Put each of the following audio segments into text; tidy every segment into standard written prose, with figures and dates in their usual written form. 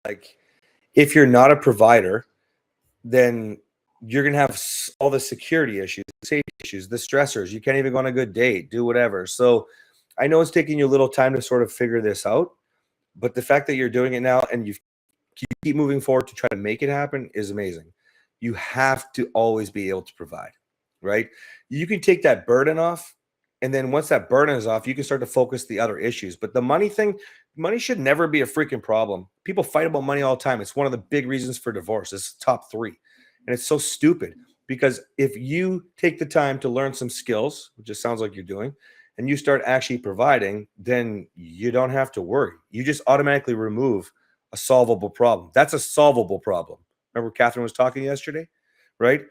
like if you're not a provider, then you're going to have all the security issues, the safety issues, the stressors. You can't even go on a good date, do whatever. So I know it's taking you a little time to sort of figure this out, but the fact that you're doing it now and you keep moving forward to try to make it happen is amazing. You have to always be able to provide, right? You can take that burden off. And then once that burden is off, you can start to focus the other issues. But the money thing, money should never be a freaking problem. People fight about money all the time. It's one of the big reasons for divorce. It's top 3. And it's so stupid because if you take the time to learn some skills, which it sounds like you're doing, and you start actually providing, then you don't have to worry. You just automatically remove a solvable problem. That's a solvable problem. Remember Catherine was talking yesterday, right?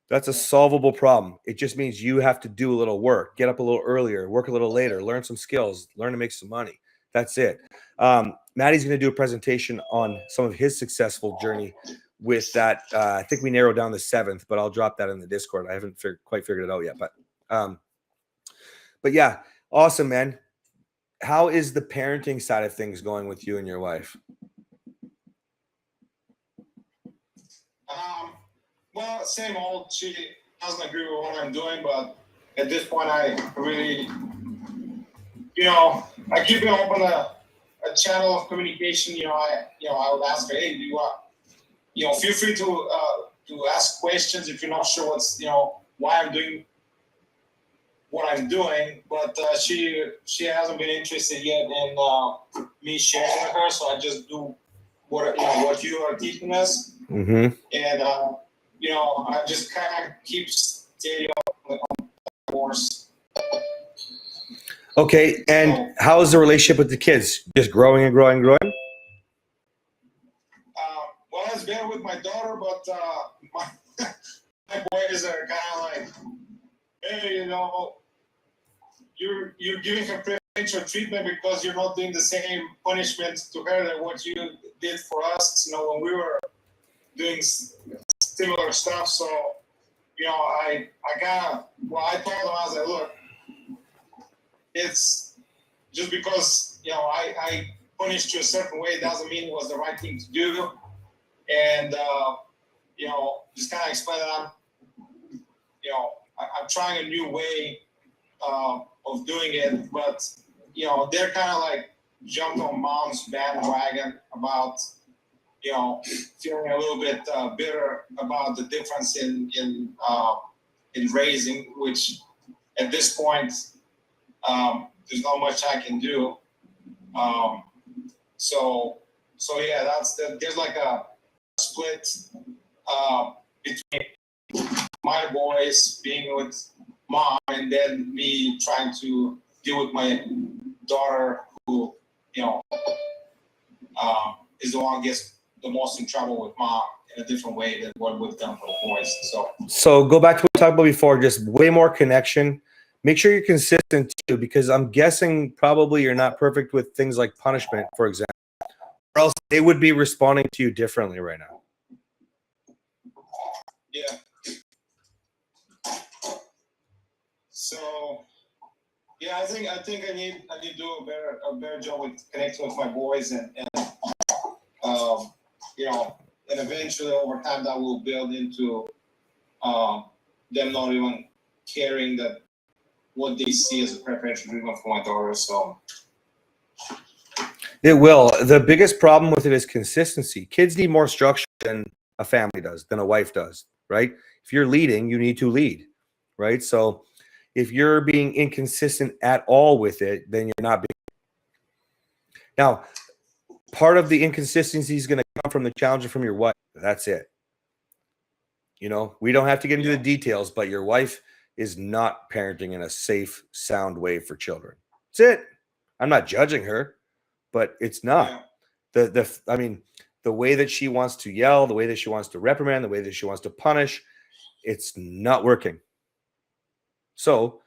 That's a solvable problem. It just means you have to do a little work, get up a little earlier, work a little later, learn some skills, learn to make some money. That's it. Maddie's going to do a presentation on some of his successful journey with that. I think we narrowed down the 7th, but I'll drop that in the Discord. I haven't quite figured it out yet, but yeah, awesome, man. How is the parenting side of things going with you and your wife? Well, same old. She doesn't agree with what I'm doing, but at this point, I really, I keep it open a channel of communication. I would ask her, hey, do you want, feel free to ask questions if you're not sure what's, why I'm doing what I'm doing. But she hasn't been interested yet in me sharing with her, so I just do what you are teaching us, and I just kind of keep staying on the course. Okay, and how is the relationship with the kids? Just growing and growing and growing? Well, it's better with my daughter, but my boys are kind of like, hey, you're giving her preferential treatment because you're not doing the same punishment to her that what you did for us, when we were doing similar stuff. So, I told them, I was like, look, it's just because, I punished you a certain way doesn't mean it was the right thing to do. And, just kind of explain that I'm trying a new way of doing it, but, they're kind of like jumped on mom's bandwagon about, feeling a little bit bitter about the difference in raising, which at this point, there's not much I can do. So yeah, there's like a split between my boys being with mom and then me trying to deal with my daughter who, is the one who gets the most in trouble with mom in a different way than what we've done for the boys. So go back to what we talked about before, just way more connection. Make sure you're consistent too, because I'm guessing probably you're not perfect with things like punishment, for example, or else they would be responding to you differently right now. Yeah. So yeah, I think I need to do a better job with connecting with my boys and and eventually over time that will build into them not even caring that what they see as a preferential treatment for my daughter. So it will. The biggest problem with it is consistency. Kids need more structure than a family does, than a wife does, right? If you're leading, you need to lead, right? So if you're being inconsistent at all with it, then you're not being. Now, part of the inconsistency is going to come from the challenge from your wife. That's it. We don't have to get into the details, but your wife is not parenting in a safe, sound way for children. That's it. I'm not judging her, but it's not. I mean, the way that she wants to yell, the way that she wants to reprimand, the way that she wants to punish, it's not working. So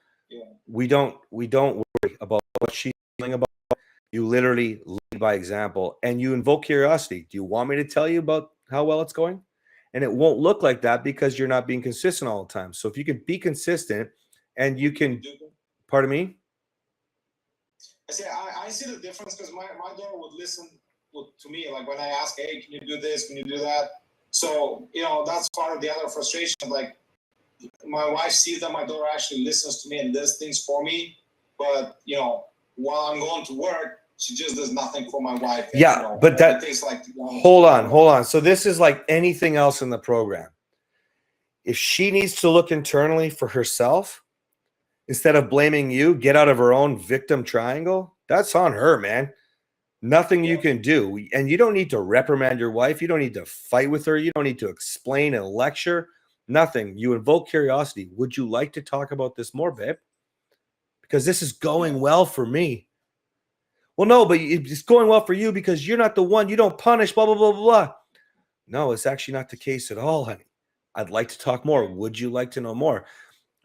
we don't worry about what she's feeling about. You literally lead by example and you invoke curiosity. Do you want me to tell you about how well it's going? And it won't look like that because you're not being consistent all the time. So if you can be consistent and you can, pardon me? I say I see the difference because my daughter would listen, to me, like when I ask, hey, can you do this? Can you do that? So, that's part of the other frustration. Like my wife sees that my daughter actually listens to me and does things for me. But, while I'm going to work, she just does nothing for my wife. And, Yeah, but that things like, hold on. So this is like anything else in the program. If she needs to look internally for herself, instead of blaming you, get out of her own victim triangle, that's on her, man. Nothing you can do. And you don't need to reprimand your wife. You don't need to fight with her. You don't need to explain and lecture. Nothing. You invoke curiosity. Would you like to talk about this more, babe? Because this is going well for me. Well, no, but it's going well for you because you're not the one. You don't punish, blah, blah, blah, blah, blah. No, it's actually not the case at all, honey. I'd like to talk more. Would you like to know more?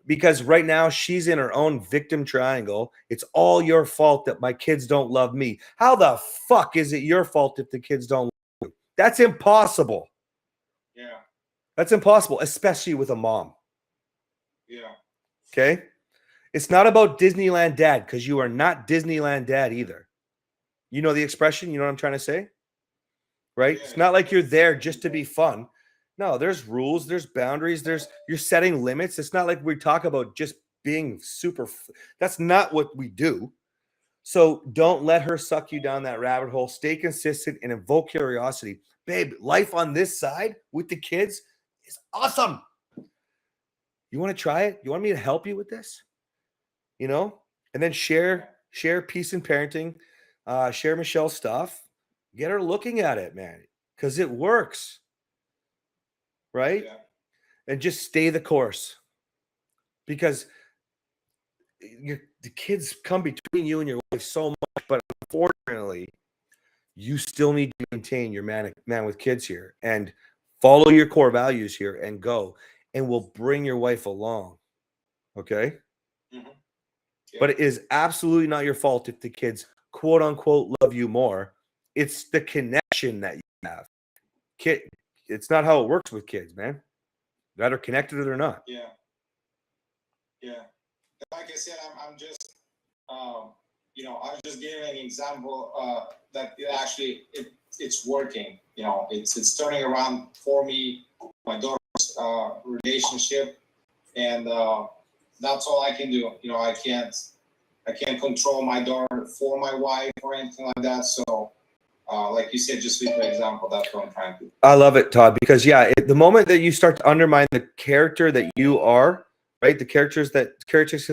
Because right now she's in her own victim triangle. It's all your fault that my kids don't love me. How the fuck is it your fault if the kids don't love you? That's impossible. Yeah. That's impossible, especially with a mom. Yeah. Okay? It's not about Disneyland dad because you are not Disneyland dad either. You know the expression? You know what I'm trying to say? Right? Yeah. It's not like you're there just to be fun. No, there's rules, there's boundaries, you're setting limits. It's not like we talk about just being super. That's not what we do. So don't let her suck you down that rabbit hole. Stay consistent and invoke curiosity. Babe, life on this side with the kids is awesome. You want to try it? You want me to help you with this? And then share peace and parenting, share Michelle's stuff. Get her looking at it, man, because it works. Right? Yeah. And just stay the course because the kids come between you and your wife so much, but unfortunately, you still need to maintain your man with kids here and follow your core values here and go, and we'll bring your wife along. Okay? Mm-hmm. Yeah. But it is absolutely not your fault if the kids, quote unquote, love you more. It's the connection that you have. It's not how it works with kids, man. They're either connected or they're not. Yeah. Yeah. Like I said, I'm just, I was just giving an example that it's working. It's turning around for me, my daughter's relationship, and that's all I can do. I can't control my daughter for my wife or anything like that. So. Like you said, just lead by example. That's what I'm trying to do. I love it, Todd, because the moment that you start to undermine the character that you are, right? The characteristics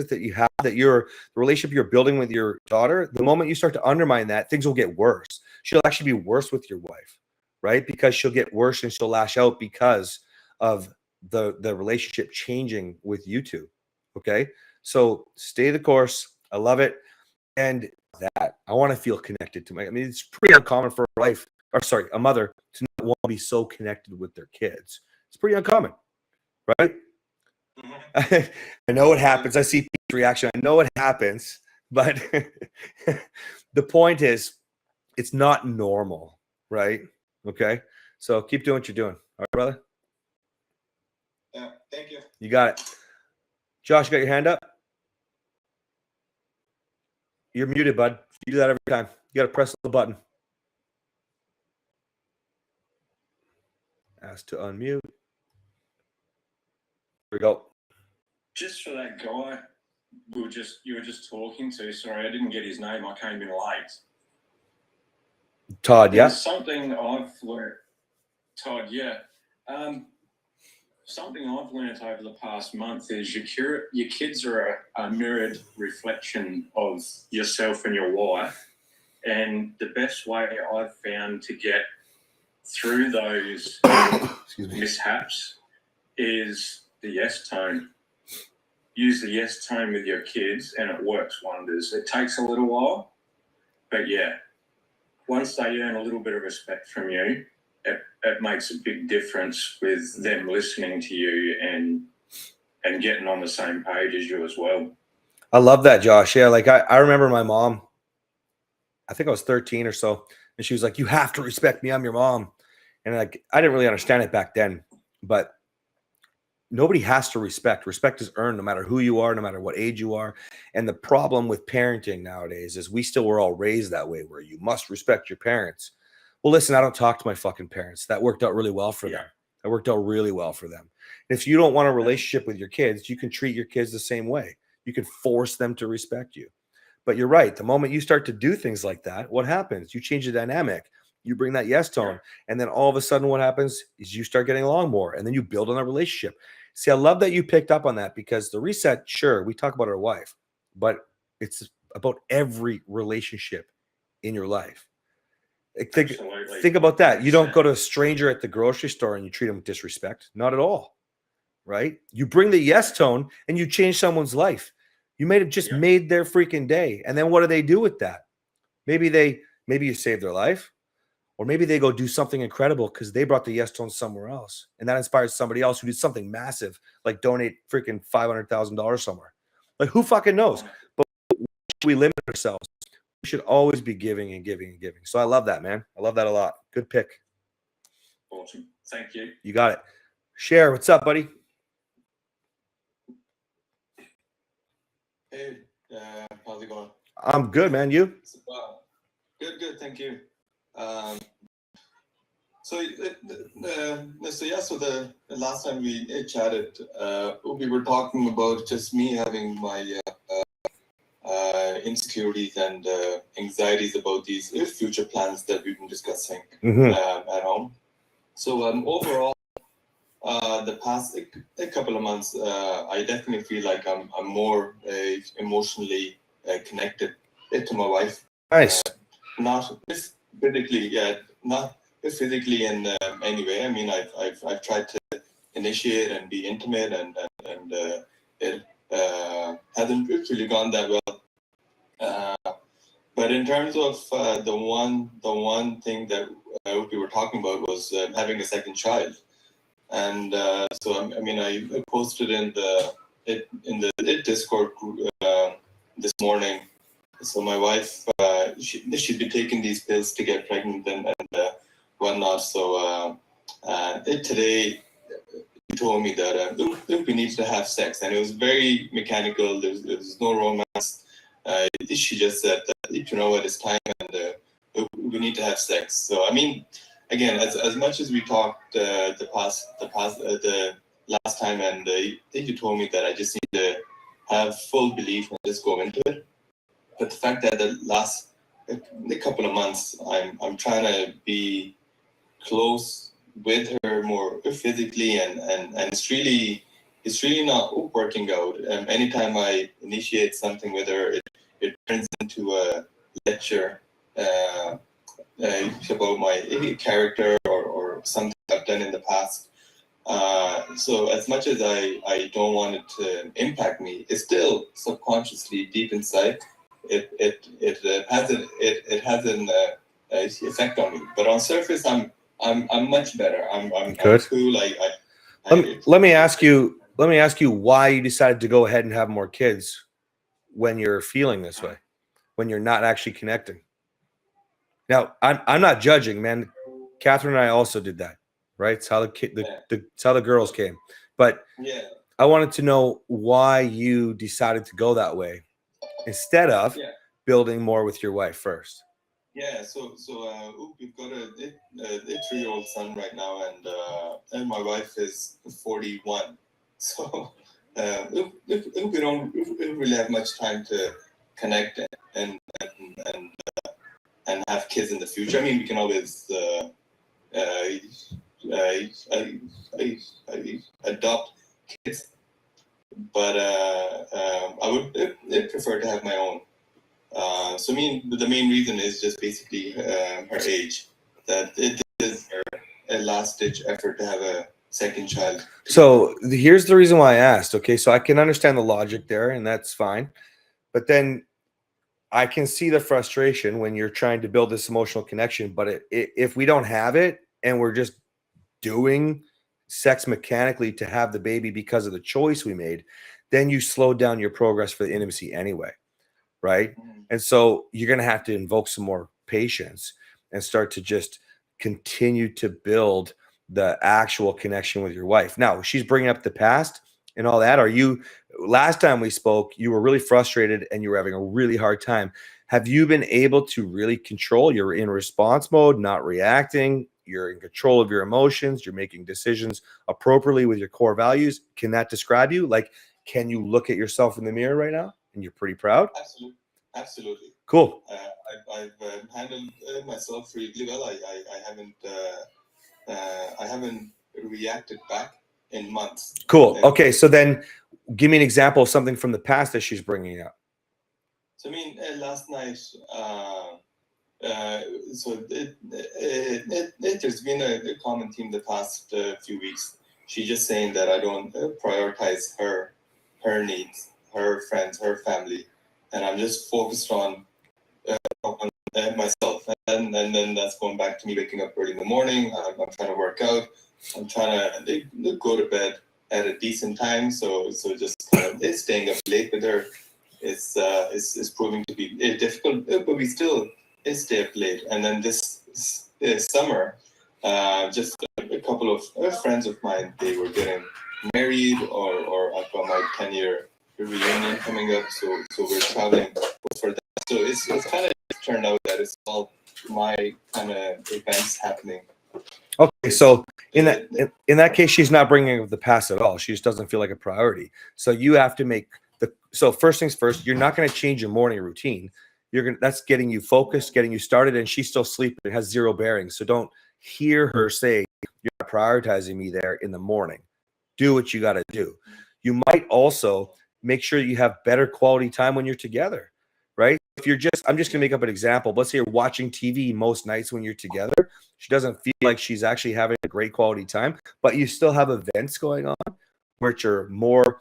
that you have, the relationship you're building with your daughter, the moment you start to undermine that, things will get worse. She'll actually be worse with your wife, right? Because she'll get worse and she'll lash out because of the relationship changing with you two. Okay. So stay the course. I love it. And that I want to feel connected to it's pretty uncommon for a mother to not want to be so connected with their kids. It's pretty uncommon, right? Mm-hmm. I know what happens. I see Pete's reaction. I know what happens, but the point is, it's not normal, right? Okay, so keep doing what you're doing. All right, brother. Yeah, thank you. You got it, Josh. You got your hand up. You're muted, bud. You do that every time. You got to press the button. Ask to unmute. Here we go. Just for that guy you were just talking to, sorry, I didn't get his name. I came in late. Todd, yeah? Something I've learned. Todd, yeah. Something I've learned over the past month is your kids are a mirrored reflection of yourself and your wife. And the best way I've found to get through those mishaps is the yes tone. Use the yes tone with your kids and it works wonders. It takes a little while, but yeah, once they earn a little bit of respect from you, it makes a big difference with them listening to you and getting on the same page as you as well. I love that, Josh. Yeah, like I remember my mom, I think I was 13 or so, and she was like, you have to respect me. I'm your mom. And like, I didn't really understand it back then, but nobody has to respect. Respect is earned no matter who you are, no matter what age you are. And the problem with parenting nowadays is we still were all raised that way, where you must respect your parents. Well, listen, I don't talk to my fucking parents. That worked out really well for Yeah. them. That worked out really well for them. If you don't want a relationship with your kids, you can treat your kids the same way. You can force them to respect you. But you're right. The moment you start to do things like that, what happens? You change the dynamic. You bring that yes tone. Yeah. And then all of a sudden, what happens is you start getting along more. And then you build on a relationship. See, I love that you picked up on that, because the reset, sure, we talk about our wife, but it's about every relationship in your life. Absolutely. Think about that. You don't 100%. go to a stranger at the grocery store and you treat them with disrespect. Not at all. Right? You bring the yes tone and you change someone's life. You Yeah. made their freaking day. And then what do they do with that? Maybe you save their life, or maybe they go do something incredible because they brought the yes tone somewhere else. And that inspires somebody else who did something massive, like donate freaking $500,000 somewhere. Like, who fucking knows? But we limit ourselves. We should always be giving and giving and giving. So I love that, man. I love that a lot. Good pick. Awesome. Thank you. You got it. Share, what's up, buddy? Hey, how's it going? I'm good, man. You? Good, thank you. So the last time we chatted, we were talking about just me having my insecurities and anxieties about these future plans that we've been discussing at home. So overall, the past a couple of months, I definitely feel like I'm more emotionally connected to my wife. Nice. Not physically, not physically in any way. I mean, I've tried to initiate and be intimate, and it hasn't really gone that well. But in terms of the one thing that we were talking about was having a second child. And so I mean, I posted in the Discord group this morning. So my wife, she'd be taking these pills to get pregnant and whatnot. So today she told me that we need to have sex, and it was very mechanical. There was no romance. She just said that, you know what, it's time, and we need to have sex. So I mean, again, as much as we talked the last time, and you told me that I just need to have full belief and just go into it. But the fact that the last a couple of months, I'm trying to be close with her more physically, and it's really not working out. Anytime I initiate something with her, it turns into a lecture about my character or something I've done in the past. So as much as I don't want it to impact me, it's still subconsciously deep inside. It has an effect on me. But on surface, I'm much better. I'm Good. cool. Let me ask you why you decided to go ahead and have more kids when you're feeling this way, when you're not actually connecting. Now, I'm not judging, man. Catherine and I also did that, right? It's how it's how the girls came. But yeah. I wanted to know why you decided to go that way instead of building more with your wife first. Yeah, so we've got a 3-year-old son right now, and my wife is 41. So we don't really have much time to connect and have kids in the future. I mean, we can always adopt kids, but I would prefer to have my own. So I mean, the main reason is just basically her age. That it is a last-ditch effort to have a second child. So here's the reason why I asked. Okay, so I can understand the logic there, and that's fine. But then I can see the frustration when you're trying to build this emotional connection. But if we don't have it, and we're just doing sex mechanically to have the baby because of the choice we made, then you slow down your progress for the intimacy anyway. Right. And so you're going to have to invoke some more patience and start to just continue to build the actual connection with your wife. Now, she's bringing up the past and all that. Last time we spoke, you were really frustrated and you were having a really hard time. Have you been able to really control? You're in response mode, not reacting. You're in control of your emotions. You're making decisions appropriately with your core values. Can that describe you? Like, can you look at yourself in the mirror right now and you're pretty proud? Absolutely, absolutely. Cool. I've handled myself really well. I haven't reacted back in months. Cool. Okay, so then give me an example of something from the past that she's bringing up. So I mean, last night, there's been a common theme the past few weeks. She's just saying that I don't prioritize her needs, her friends, her family, and I'm just focused on myself. And then that's going back to me waking up early in the morning. I'm trying to work out. I'm trying to go to bed at a decent time. So just kind of staying up late with her is proving to be difficult, but we still stay up late. And then this summer, just a couple of friends of mine, they were getting married, or I've got my 10-year reunion coming up, so we're traveling for that. So it's kind of turned out that it's all my kind of events happening. Okay, so in that case, she's not bringing up the past at all. She just doesn't feel like a priority. So you have to make so first things first. You're not going to change your morning routine. That's getting you focused, getting you started, and she's still sleeping. It has zero bearing. So don't hear her say you're not prioritizing me there in the morning. Do what you got to do. You might also make sure you have better quality time when you're together, right? If you're I'm just going to make up an example. Let's say you're watching TV most nights when you're together. She doesn't feel like she's actually having a great quality time, but you still have events going on which are more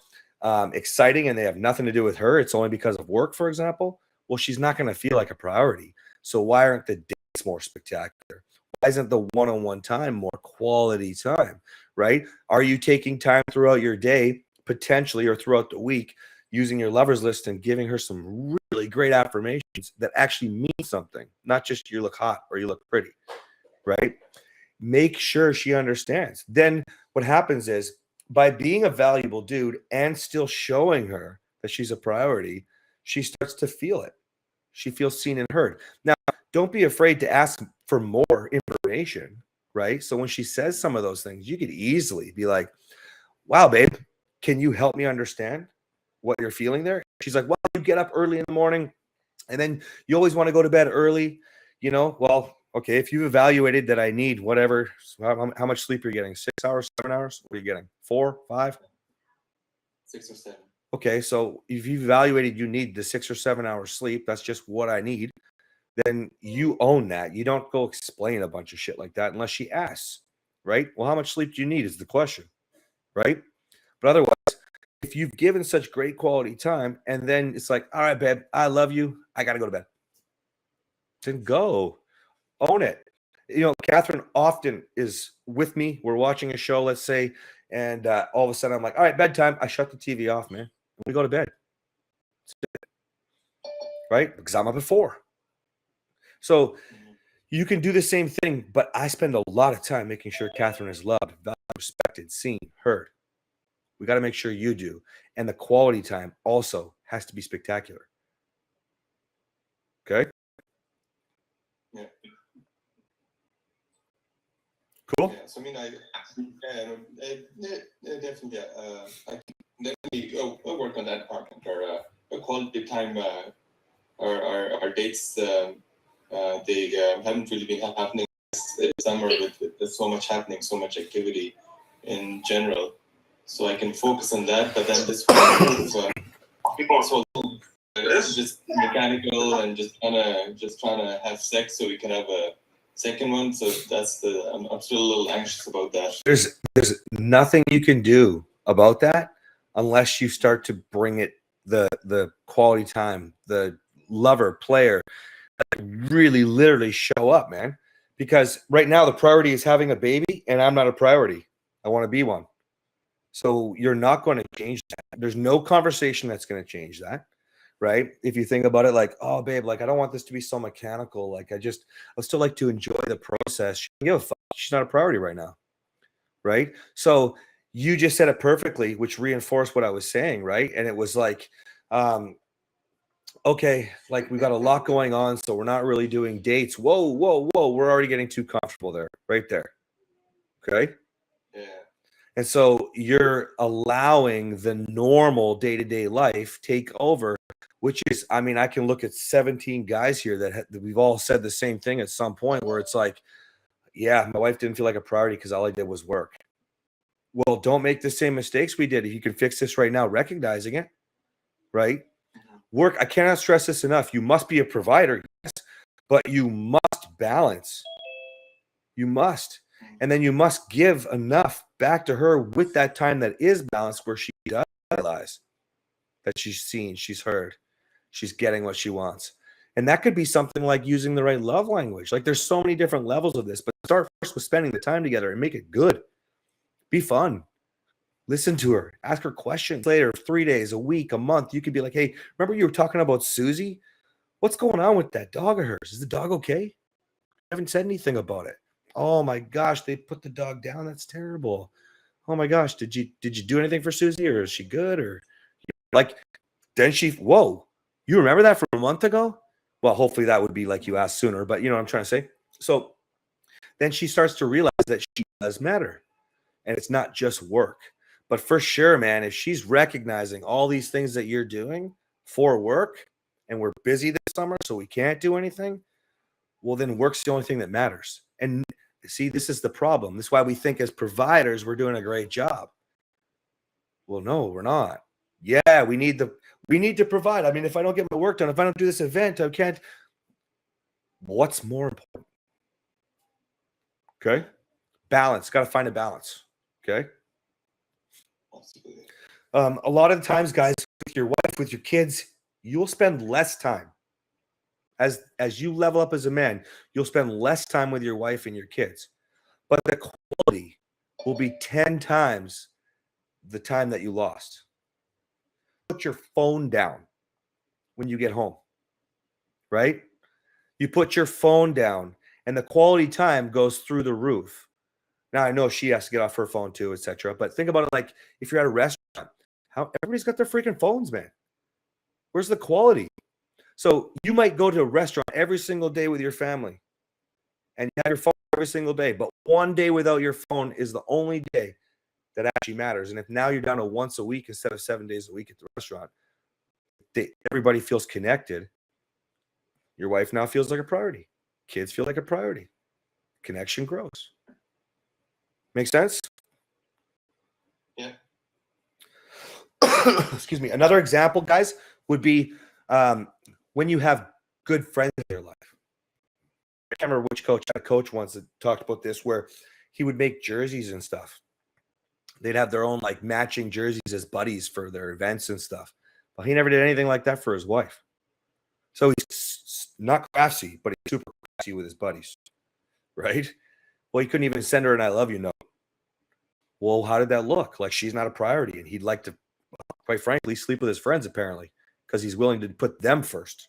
exciting and they have nothing to do with her. It's only because of work, for example. Well, she's not going to feel like a priority. So why aren't the dates more spectacular? Why isn't the one-on-one time more quality time, right? Are you taking time throughout your day, potentially, or throughout the week, using your lovers list and giving her some really great affirmations that actually mean something, not just you look hot or you look pretty, right? Make sure she understands. Then what happens is, by being a valuable dude and still showing her that she's a priority, she starts to feel it. She feels seen and heard. Now, don't be afraid to ask for more information, right? So when she says some of those things, you could easily be like, wow, babe, can you help me understand what you're feeling there? She's like, well, you get up early in the morning and then you always want to go to bed early, well, okay, if you've evaluated that I need whatever, how much sleep you're getting, 6 hours, 7 hours, what are you getting? 4, 5? 6 or 7. Okay, so if you've evaluated you need the 6 or 7 hours sleep, that's just what I need, then you own that. You don't go explain a bunch of shit like that unless she asks, right? Well, how much sleep do you need is the question, right? But otherwise, if you've given such great quality time and then it's like, all right, babe, I love you, I got to go to bed. Then go. Own it. Catherine often is with me. We're watching a show, let's say, and all of a sudden I'm like, all right, bedtime. I shut the TV off, man. We go to bed. Right? Because I'm up at 4. So you can do the same thing, but I spend a lot of time making sure Catherine is loved, valued, respected, seen, heard. We got to make sure you do. And the quality time also has to be spectacular. Okay? Yeah. Cool. Yeah, so I mean, definitely, I definitely work on that department. Our quality time, our dates, they haven't really been happening this summer with so much happening, so much activity in general. So I can focus on that, but then this it's just mechanical and just trying to have sex so we can have a second one. So I'm still a little anxious about that. There's nothing you can do about that unless you start to bring it the quality time, the lover player, really literally show up, man. Because right now the priority is having a baby, and I'm not a priority. I want to be one. So you're not going to change that. There's no conversation that's going to change that. Right? If you think about it like, oh, babe, like, I don't want this to be so mechanical. Like, I still like to enjoy the process. She doesn't give a fuck. She's not a priority right now. Right? So you just said it perfectly, which reinforced what I was saying. Right? And it was like, okay, like we got a lot going on, so we're not really doing dates. Whoa, whoa, whoa. We're already getting too comfortable there, right there. Okay. Yeah. And so you're allowing the normal day-to-day life take over, which is, I mean, I can look at 17 guys here that we've all said the same thing at some point where it's like, yeah, my wife didn't feel like a priority because all I did was work. Well, don't make the same mistakes we did. If you can fix this right now, recognizing it, right? Work, I cannot stress this enough. You must be a provider, yes, but you must balance. You must. And then you must give enough back to her with that time that is balanced where she does realize that she's seen, she's heard, she's getting what she wants. And that could be something like using the right love language. Like there's so many different levels of this, but start first with spending the time together and make it good. Be fun. Listen to her. Ask her questions later, 3 days, a week, a month. You could be like, hey, remember you were talking about Susie? What's going on with that dog of hers? Is the dog okay? I haven't said anything about it. Oh my gosh, they put the dog down. That's terrible. Oh my gosh, did you do anything for Susie, or is she good? Or like then whoa, you remember that from a month ago? Well, hopefully that would be like you asked sooner, but you know what I'm trying to say? So then she starts to realize that she does matter. And it's not just work. But for sure, man, if she's recognizing all these things that you're doing for work and we're busy this summer, so we can't do anything, well, then work's the only thing that matters. And see, this is the problem. This is why we think as providers, we're doing a great job. Well, no, we're not. Yeah, we need to provide. I mean, if I don't get my work done, if I don't do this event, I can't. What's more important? Okay. Balance. Got to find a balance. Okay. Absolutely. A lot of the times, guys, with your wife, with your kids, you'll spend less time. As you level up as a man, you'll spend less time with your wife and your kids. But the quality will be 10 times the time that you lost. Put your phone down when you get home, right? You put your phone down and the quality time goes through the roof. Now, I know she has to get off her phone too, etc. But think about it like if you're at a restaurant, how everybody's got their freaking phones, man. Where's the quality? So you might go to a restaurant every single day with your family and you have your phone every single day, but one day without your phone is the only day that actually matters. And if now you're down to once a week instead of 7 days a week at the restaurant, everybody feels connected. Your wife now feels like a priority. Kids feel like a priority. Connection grows. Make sense? Yeah. Excuse me. Another example, guys, would be when you have good friends in your life. I can't remember which coach. I had a coach once that talked about this where he would make jerseys and stuff. They'd have their own like matching jerseys as buddies for their events and stuff. But he never did anything like that for his wife. So he's not craftsy, but he's super craftsy with his buddies, right? Well, he couldn't even send her an I love you note. Well, how did that look? Like she's not a priority. And he'd like to, quite frankly, sleep with his friends apparently because he's willing to put them first.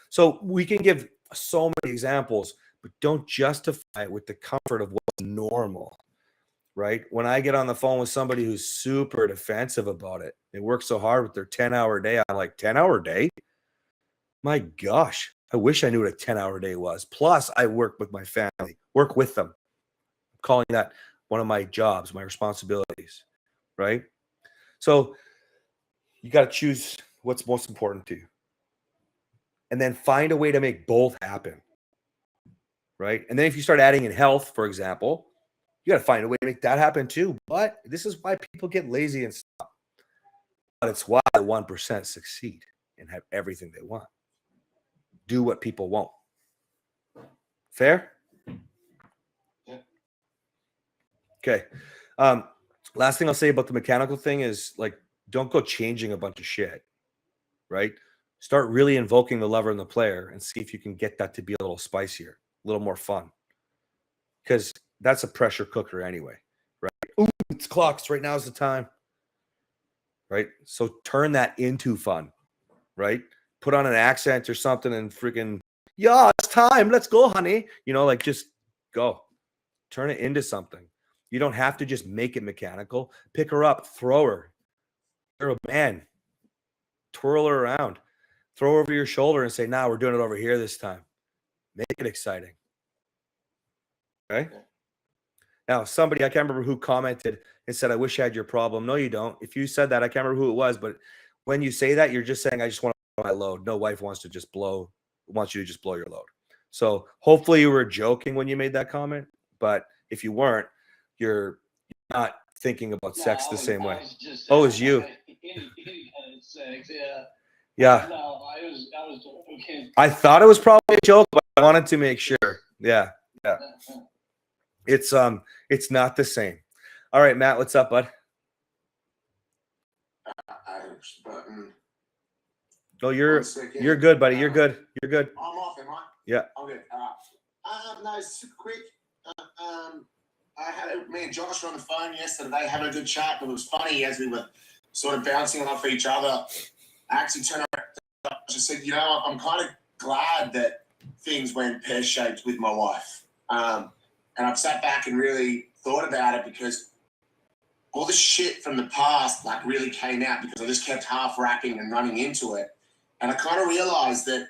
So we can give so many examples, but don't justify it with the comfort of what's normal, right? When I get on the phone with somebody who's super defensive about it, they work so hard with their 10-hour day. I'm like, 10-hour day? My gosh, I wish I knew what a 10-hour day was. Plus, I work with my family, work with them. I'm calling that one of my jobs, my responsibilities, right? So you got to choose what's most important to you. And then find a way to make both happen, right? And then if you start adding in health, for example, you got to find a way to make that happen too. But this is why people get lazy and stop. But it's why the 1% succeed and have everything they want. Do what people won't. Fair? Yeah. Okay. Last thing I'll say about the mechanical thing is like, don't go changing a bunch of shit, right? Start really invoking the lover and the player and see if you can get that to be a little spicier, a little more fun. Because that's a pressure cooker anyway, right? Ooh, it's clocks. Right now is the time, right? So turn that into fun, right? Put on an accent or something and freaking, yeah, it's time. Let's go, honey. You know, like just go. Turn it into something. You don't have to just make it mechanical. Pick her up, throw her. You're a man. Twirl her around. Throw over your shoulder and say, "Nah, we're doing it over here this time." Make it exciting. Okay. Yeah. Now, somebody, I can't remember who commented and said, "I wish I had your problem." No, you don't. If you said that, I can't remember who it was, but when you say that, you're just saying, "I just want to blow my load." No wife wants you to just blow your load. So hopefully you were joking when you made that comment, but if you weren't, you're not thinking about sex the same way. Oh, it's you. Any kind of sex, yeah. Yeah. No, I was joking. I thought it was probably a joke, but I wanted to make sure. Yeah. It's not the same. All right, Matt, what's up, bud? Oh, you're good, buddy. You're good. You're good. I'm off, am I? Yeah. Okay. No, super quick. Me and Josh were on the phone yesterday having a good chat. It was funny as we were sort of bouncing off each other. I actually turned around and just said, I'm kind of glad that things went pear-shaped with my wife. And I've sat back and really thought about it because all the shit from the past like really came out because I just kept half rapping and running into it. And I kind of realized that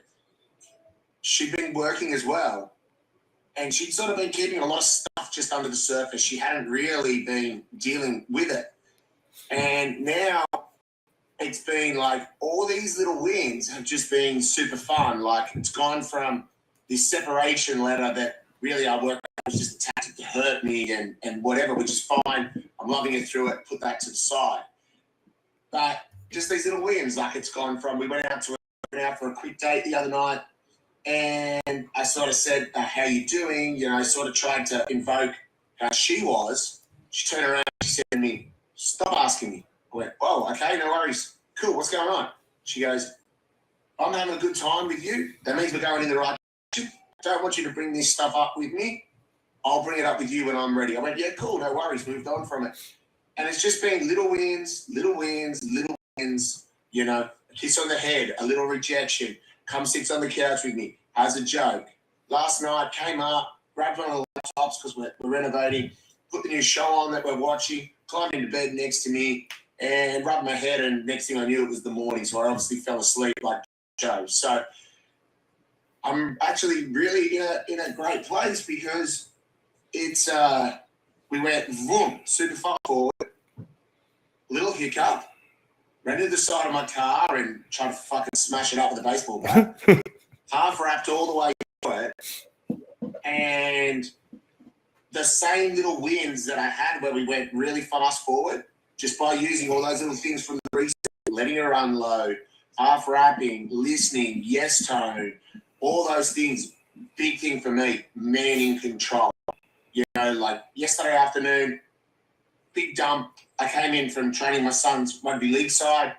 she'd been working as well. And she'd sort of been keeping a lot of stuff just under the surface. She hadn't really been dealing with it. And now it's been like all these little wins have just been super fun. Like it's gone from this separation letter that really I worked out was just a tactic to hurt me and whatever, which is fine. I'm loving it through it, put that to the side. But just these little wins, like it's gone from, we went out for a quick date the other night. And I sort of said, how you doing? I sort of tried to invoke how she was. She turned around and she said to me, stop asking me. I went, oh, okay, no worries. Cool, what's going on? She goes, I'm having a good time with you. That means we're going in the right direction. I don't want you to bring this stuff up with me. I'll bring it up with you when I'm ready. I went, yeah, cool, no worries. Moved on from it. And it's just been little wins, a kiss on the head, a little rejection. Come sits on the couch with me, has a joke. Last night came up, grabbed one of the laptops because we're renovating, put the new show on that we're watching, climbed into bed next to me and rubbed my head, and next thing I knew it was the morning, so I obviously fell asleep like Joe. So I'm actually really in a great place because it's we went boom, super far forward, little hiccup, ran to the side of my car and tried to fucking smash it up with a baseball bat. Half wrapped all the way through it. And the same little wins that I had where we went really fast forward, just by using all those little things from the reset, letting her unload, half wrapping, listening, yes tone, all those things, big thing for me, man in control. Like yesterday afternoon, big dump. I came in from training my son's rugby league side,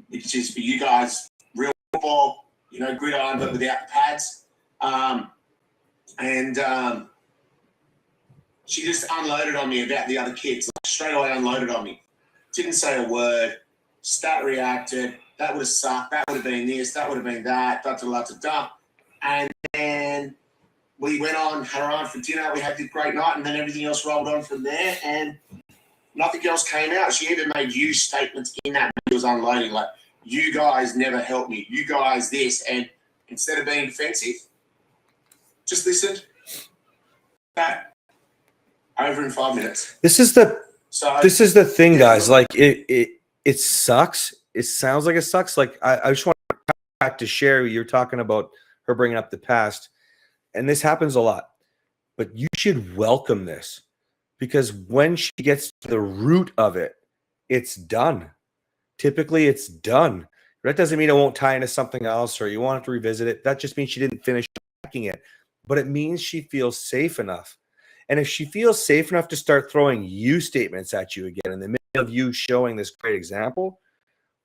which is for you guys, real football, gridiron, but without the pads. She just unloaded on me about the other kids. Like, straight away unloaded on me. Didn't say a word. Stat reacted. That would have sucked. That would have been this. That would have been that. Da-da-da-da-da. And then we went on, had her on for dinner. We had this great night, and then everything else rolled on from there. And nothing else came out. She even made you statements in that when she was unloading, like, you guys never helped me. You guys this. And instead of being defensive, just listened. Back. Over in 5 minutes. This is the thing, guys. Like it sucks. It sounds like it sucks. Like I just want to come back to Sherry. You're talking about her bringing up the past, and this happens a lot. But you should welcome this, because when she gets to the root of it, it's done. Typically, it's done. That doesn't mean it won't tie into something else or you want to revisit it. That just means she didn't finish packing it. But it means she feels safe enough. And if she feels safe enough to start throwing you statements at you again in the middle of you showing this great example,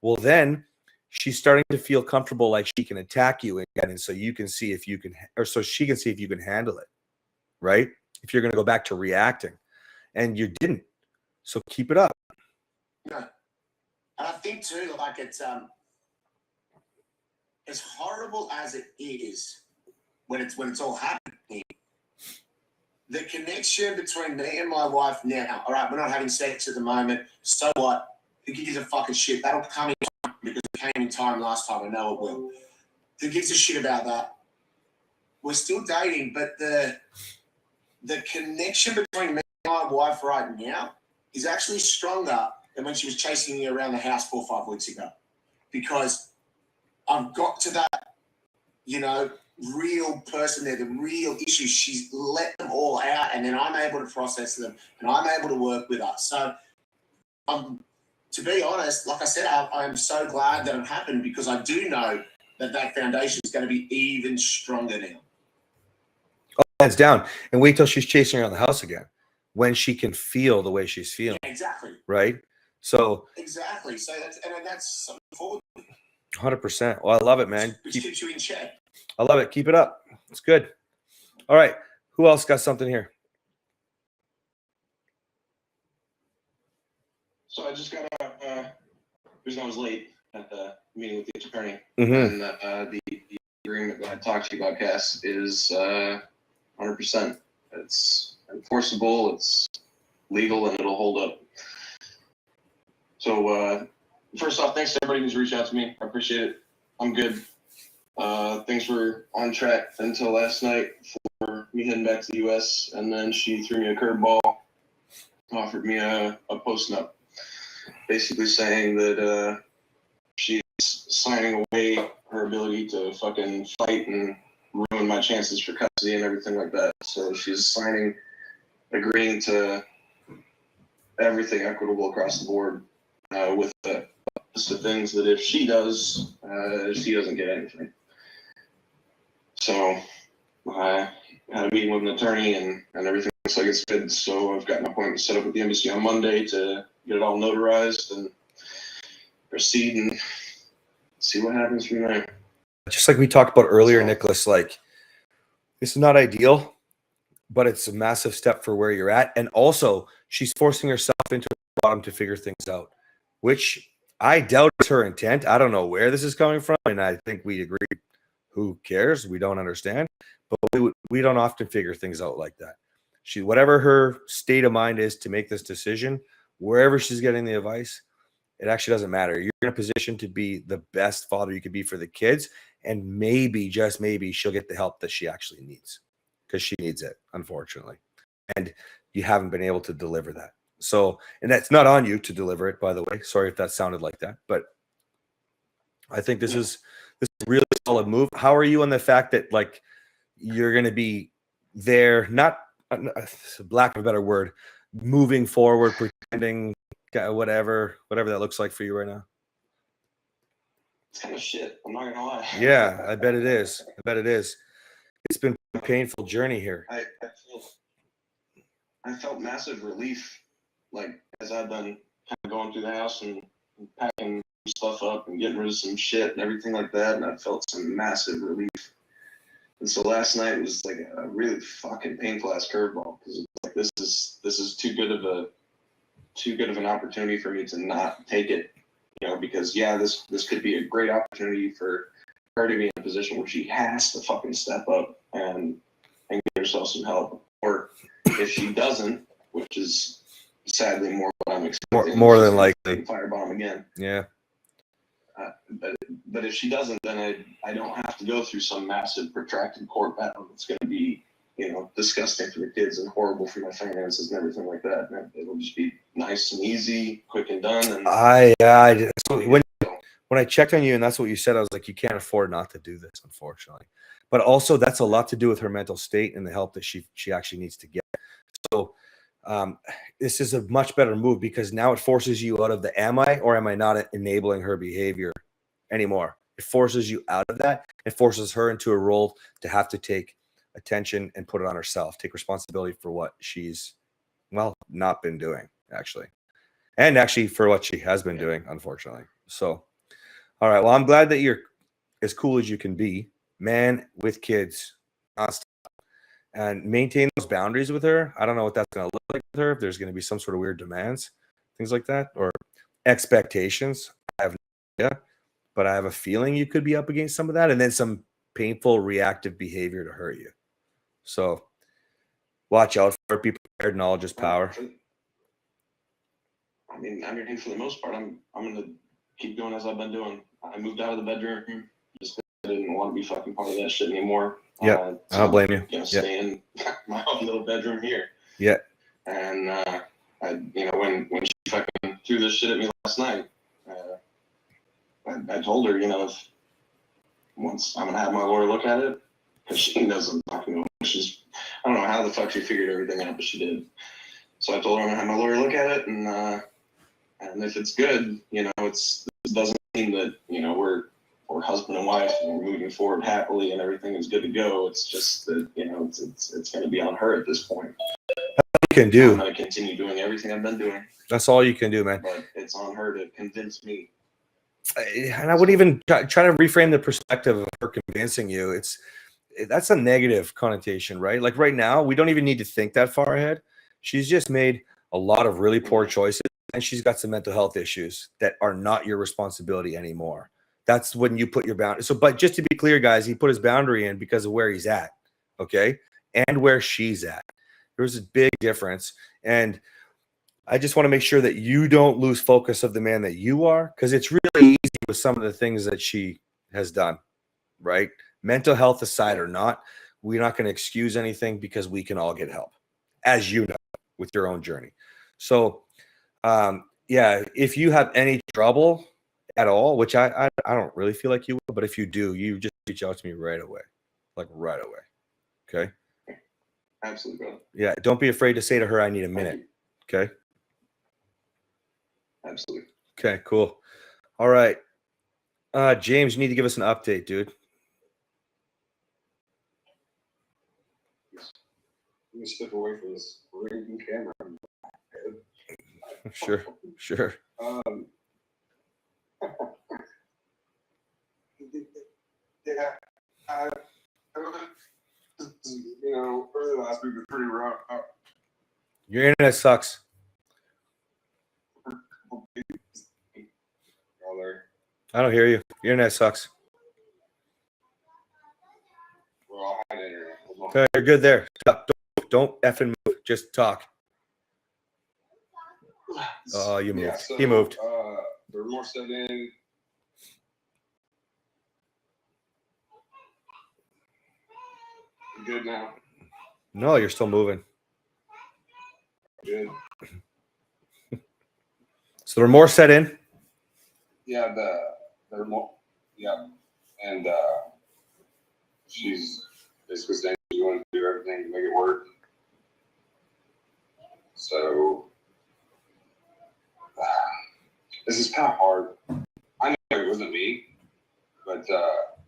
well, then she's starting to feel comfortable, like she can attack you again. And so you can see if you can, or so she can see if you can handle it, right? If you're going to go back to reacting, and you didn't. So keep it up. Yeah. And I think too, like it's as horrible as it is when it's all happening. The connection between me and my wife now, all right, we're not having sex at the moment. So what? Who gives a fucking shit? That'll come in time because came in time last time. I know it will. Who gives a shit about that? We're still dating, but the connection between me and my wife right now is actually stronger than when she was chasing me around the house 4 or 5 weeks ago. Because I've got to that, real person there, the real issues. She's let them all out, and then I'm able to process them, and I'm able to work with us. So, to be honest, like I said, I'm so glad that it happened, because I do know that foundation is going to be even stronger now. Oh, hands down. And wait till she's chasing around the house again, when she can feel the way she's feeling. Yeah, exactly. Right? So Exactly. So that's something forward. 100%. Well, I love it, man. Which keeps you in check. I love it. Keep it up. It's good. All right. Who else got something here? So I just got the reason I was late at the meeting with the attorney, Mm-hmm. and the agreement that I talked to you about, Cass, is 100%. It's enforceable, it's legal, and it'll hold up. So first off, thanks to everybody who's reached out to me. I appreciate it. I'm good. Things were on track until last night for me heading back to the U.S., and then she threw me a curveball, offered me a post-nup, basically saying that she's signing away her ability to fucking fight and ruin my chances for custody and everything like that. So she's agreeing to everything equitable across the board, with the list of things that if she does, she doesn't get anything. So I had a meeting with an attorney, and everything looks like it's good. So I've got an appointment set up with the embassy on Monday to get it all notarized and proceed and see what happens from there. Just like we talked about earlier, Nicholas, like, this is not ideal, but it's a massive step for where you're at. And also, she's forcing herself into the bottom to figure things out, which I doubt is her intent. I don't know where this is coming from, and I think we agree. Who cares? We don't understand, but we don't often figure things out like that. Whatever her state of mind is to make this decision, wherever she's getting the advice, it actually doesn't matter. You're in a position to be the best father you could be for the kids, and maybe, just maybe, she'll get the help that she actually needs, because she needs it, unfortunately. And you haven't been able to deliver that. So, and that's not on you to deliver it, by the way. Sorry if that sounded like that, but I think this is a really solid move. How are you on the fact that, like, you're going to be there, not lack of a better word, moving forward, pretending, whatever that looks like for you right now? It's kind of shit. I'm not gonna lie. Yeah, I bet it is. It's been a painful journey here. I felt massive relief, like, as I've been kind of going through the house and packing stuff up and getting rid of some shit and everything like that, and I felt some massive relief. And so last night was like a really fucking painful ass curveball, because it's like, this is too good of an opportunity for me to not take it, because this could be a great opportunity for her to be in a position where she has to fucking step up and get herself some help. Or if she doesn't, which is sadly more what I'm expecting, More than likely, firebomb again. Yeah. But if she doesn't, then I don't have to go through some massive protracted court battle that's going to be, disgusting for the kids and horrible for my finances and everything like that. And it'll just be nice and easy, quick and done. And when I checked on you and that's what you said, I was like, you can't afford not to do this, unfortunately. But also, that's a lot to do with her mental state and the help that she actually needs to get. So this is a much better move, because now it forces you out of the am I or am I not enabling her behavior anymore. It forces you out of that. It forces her into a role to have to take attention and put it on herself, take responsibility for what she's, not been doing, actually. And actually for what she has been doing, unfortunately. So, all right. Well, I'm glad that you're as cool as you can be, man, with kids, and maintain those boundaries with her. I don't know what that's going to look like with her, if there's going to be some sort of weird demands, things like that, or expectations. I have no idea, but I have a feeling you could be up against some of that, and then some painful reactive behavior to hurt you. So watch out for it. Be prepared. Knowledge is power. I mean, for the most part, I'm going to keep doing as I've been doing. I moved out of the bedroom just 'cause I didn't want to be fucking part of that shit anymore. Yeah, I don't blame you. You know, stay in my own little bedroom here. Yeah. And when she fucking threw this shit at me last night, I told her, if once I'm gonna have my lawyer look at it, because she knows I'm talking to her. I don't know how the fuck she figured everything out, but she did. So I told her I'm gonna have my lawyer look at it, and if it's good, it doesn't mean that we're husband and wife and we're moving forward happily and everything is good to go. It's just that it's gonna be on her at this point. You can do. I'm gonna continue doing everything I've been doing, That's all you can do, man. but it's on her to convince me. And I wouldn't even try to reframe the perspective of her convincing you. That's a negative connotation, right? Like right now, we don't even need to think that far ahead. She's just made a lot of really poor choices, and she's got some mental health issues that are not your responsibility anymore. That's when you put your boundary. So, but just to be clear, guys, he put his boundary in because of where he's at, okay, and where she's at. There's a big difference, and I just want to make sure that you don't lose focus of the man that you are, because it's really easy with some of the things that she has done, right? Mental health aside or not, we're not going to excuse anything because we can all get help, as you know, with your own journey. So, if you have any trouble at all, which I don't really feel like you will, but if you do, you just reach out to me right away, like right away. Okay? Absolutely, brother. Yeah, don't be afraid to say to her, I need a minute. Okay? Absolutely. Okay, cool. All right. James, you need to give us an update, dude. Let me step away from this ringing camera. Sure. Yeah, early last week was pretty rough. Your internet sucks. I don't hear you. Your internet sucks. We're all had internet. Okay, you're good there. Don't effing move. Just talk. Oh, you moved. Yeah, so, He moved. The remorse set in. You good now? No, you're still moving. Good. So the remorse set in. Yeah, the remorse. Yeah, and she's basically saying she's going to do everything to make it work. So this is kind of hard. I know it wasn't me, but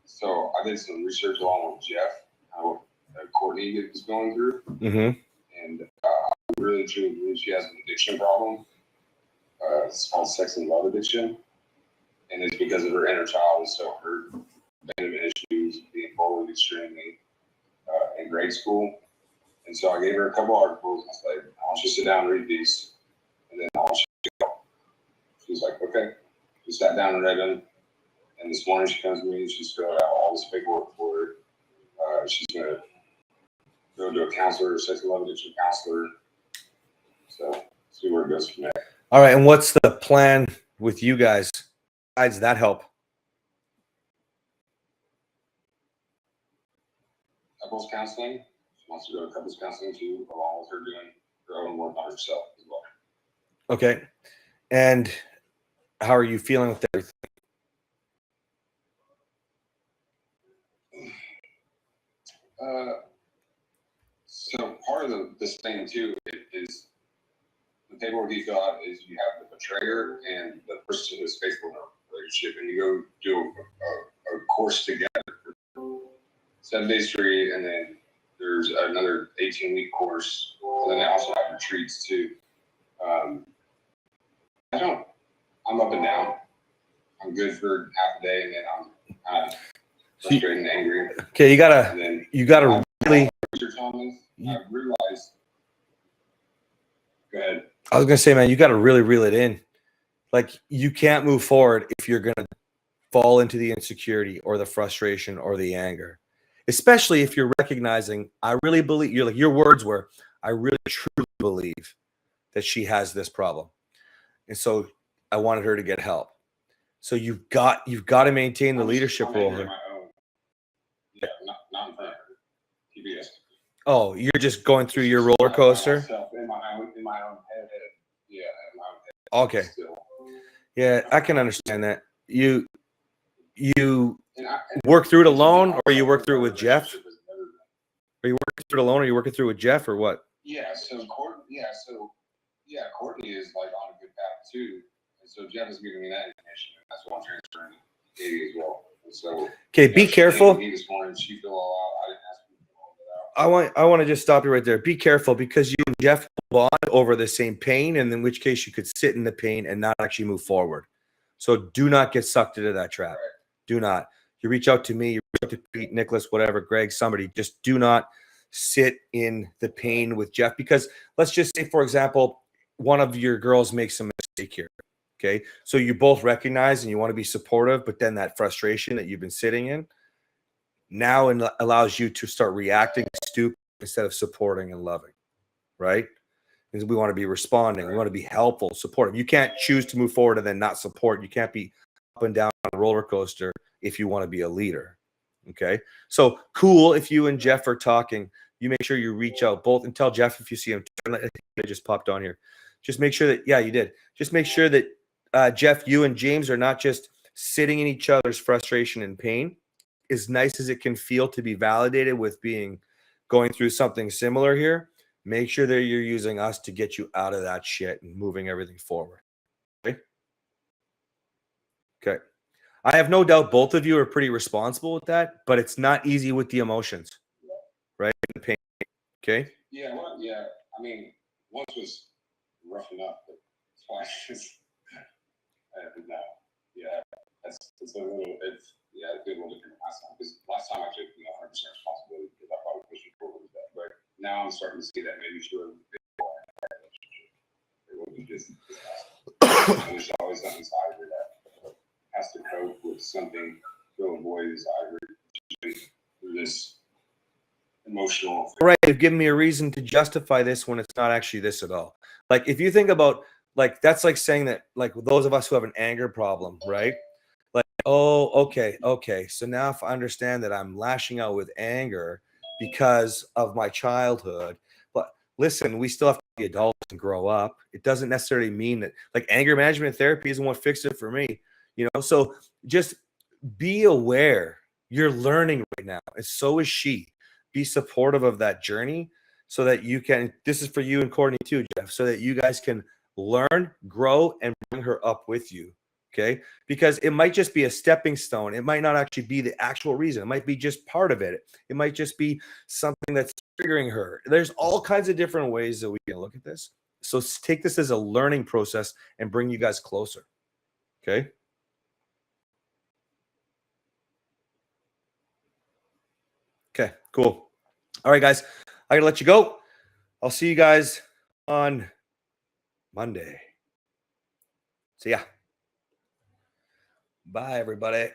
so I did some research along with Jeff, how Courtney is going through, Mm-hmm. and I really truly believe she has an addiction problem. It's called sex and love addiction, and it's because of her inner child is so hurt, abandonment issues, being bullied extremely in grade school. And so I gave her a couple articles. I was like, I want you to sit down and read these, and then I want you to go. She was like, okay. We sat down and read them. And this morning she comes to me and she's filled out all this paperwork for her. She's going to go to a counselor, a sex and love addiction counselor. So see where it goes from there. All right. And what's the plan with you guys besides that help? Couples counseling. She wants to go to couples counseling too, along with her doing her own work on herself as well. Okay. And how are you feeling with everything? So part of this thing too is the paperwork you fill out is you have the betrayer and the person who's faithful in a relationship, and you go do a course together, 7 days free, and then there's another 18-week course, and then they also have retreats too. I'm up and down. I'm good for half a day, and then I'm frustrated and angry. Okay, you gotta And then really. research on this, I realized. Go ahead. I was gonna say, man, you gotta really reel it in. Like, you can't move forward if you're gonna fall into the insecurity or the frustration or the anger, especially if you're recognizing. I really believe your words were, I really truly believe that she has this problem, and so I wanted her to get help. So you've got to maintain the leadership I'm role angry here. at my own. Yeah, not in front of her. PBS. Oh, you're just going through your Just roller by coaster. myself, in my own head. Yeah, in my own head. Okay. Still. Yeah, I can understand that. You And I, work through it and to be alone, or honest, you I work think through it our with Jeff? relationship has never been- Are you working through it alone, or are you working through it with Jeff, or what? Yeah, so Courtney is like on a good path too. And so Jeff is giving me that information, and that's what I'm transferring to Katie as well. And so Okay, you know, be she careful. came to me this morning, she filled all out. I didn't ask her to fill all that out. I want to just stop you right there. Be careful, because you and Jeff bond over the same pain, and in which case you could sit in the pain and not actually move forward. So do not get sucked into that trap. Right. Do not. You reach out to me, you reach out to Pete, Nicholas, whatever, Greg, somebody. Just do not sit in the pain with Jeff, because let's just say, for example, one of your girls makes a mistake here. Okay, so you both recognize and you want to be supportive, but then that frustration that you've been sitting in now allows you to start reacting stupid instead of supporting and loving, right? Because we want to be responding, we want to be helpful, supportive. You can't choose to move forward and then not support. You can't be up and down on a roller coaster if you want to be a leader. Okay, so cool. If you and Jeff are talking, you make sure you reach out both and tell Jeff if you see him. I think they just popped on here. Just make sure that, yeah, you did. Just make sure that Jeff, you and James are not just sitting in each other's frustration and pain. As nice as it can feel to be validated with going through something similar here, make sure that you're using us to get you out of that shit and moving everything forward. Okay. Okay. I have no doubt both of you are pretty responsible with that, but it's not easy with the emotions, right? The pain. Okay. Yeah, well, yeah. I mean, once was rough enough, but twice is no. Yeah, it's a little. It's a little different than last time, because last time I took 100% responsibility because I thought we pushed it forward with that. But now I'm starting to see that maybe she wasn't it wasn't just there's always something inside of her that has to cope with something, fill a void inside her through this emotional. Right. You've given me a reason to justify this when it's not actually this at all. Like, if you think about, like, that's like saying that, like, those of us who have an anger problem, right? Like, oh, okay. So now if I understand that I'm lashing out with anger because of my childhood, but listen, we still have to be adults and grow up. It doesn't necessarily mean that, like, anger management therapy isn't what fixed it for me, So just be aware. You're learning right now, and so is she. Be supportive of that journey so that you can, this is for you and Courtney too, Jeff, so that you guys can learn, grow, and bring her up with you. Okay. Because it might just be a stepping stone. It might not actually be the actual reason. It might be just part of it. It might just be something that's triggering her. There's all kinds of different ways that we can look at this. So take this as a learning process and bring you guys closer. Okay. Okay, cool. All right, guys, I gotta let you go. I'll see you guys on Monday. See ya. Bye, everybody.